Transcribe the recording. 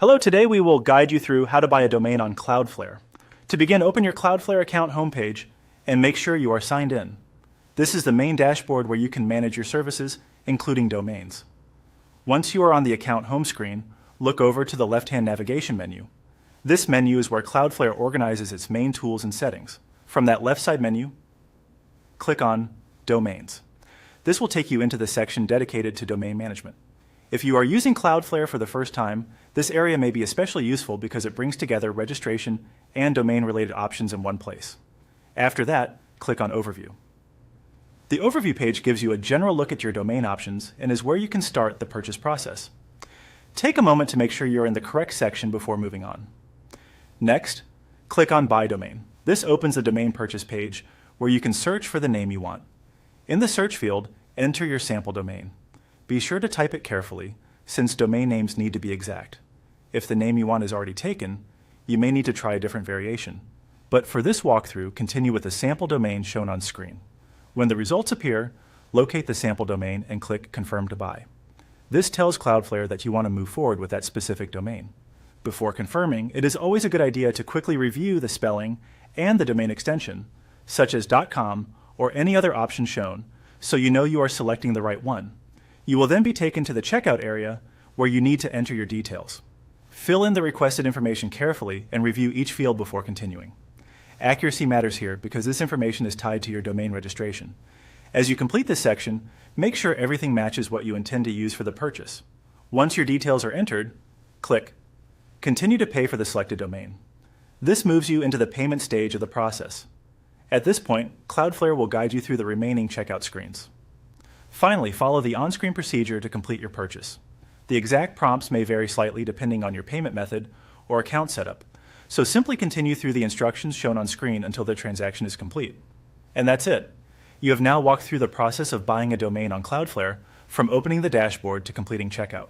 Hello, today we will guide you through how to buy a domain on Cloudflare. To begin, open your Cloudflare account homepage and make sure you are signed in. This is the main dashboard where you can manage your services, including domains. Once you are on the account home screen, look over to the left-hand navigation menu. This menu is where Cloudflare organizes its main tools and settings. From that left side menu, click on Domains. This will take you into the section dedicated to domain management. If you are using Cloudflare for the first time, this area may be especially useful because it brings together registration and domain-related options in one place. After that, click on Overview. The Overview page gives you a general look at your domain options and is where you can start the purchase process. Take a moment to make sure you're in the correct section before moving on. Next, click on Buy Domain. This opens the domain purchase page where you can search for the name you want. In the search field, enter your sample domain. Be sure to type it carefully, since domain names need to be exact. If the name you want is already taken, you may need to try a different variation. But for this walkthrough, continue with the sample domain shown on screen. When the results appear, locate the sample domain and click Confirm to Buy. This tells Cloudflare that you want to move forward with that specific domain. Before confirming, it is always a good idea to quickly review the spelling and the domain extension, such as .com or any other option shown, so you know you are selecting the right one. You will then be taken to the checkout area where you need to enter your details. Fill in the requested information carefully and review each field before continuing. Accuracy matters here because this information is tied to your domain registration. As you complete this section, make sure everything matches what you intend to use for the purchase. Once your details are entered, click Continue to pay for the selected domain. This moves you into the payment stage of the process. At this point, Cloudflare will guide you through the remaining checkout screens. Finally, follow the on-screen procedure to complete your purchase. The exact prompts may vary slightly depending on your payment method or account setup, so simply continue through the instructions shown on screen until the transaction is complete. And that's it. You have now walked through the process of buying a domain on Cloudflare, from opening the dashboard to completing checkout.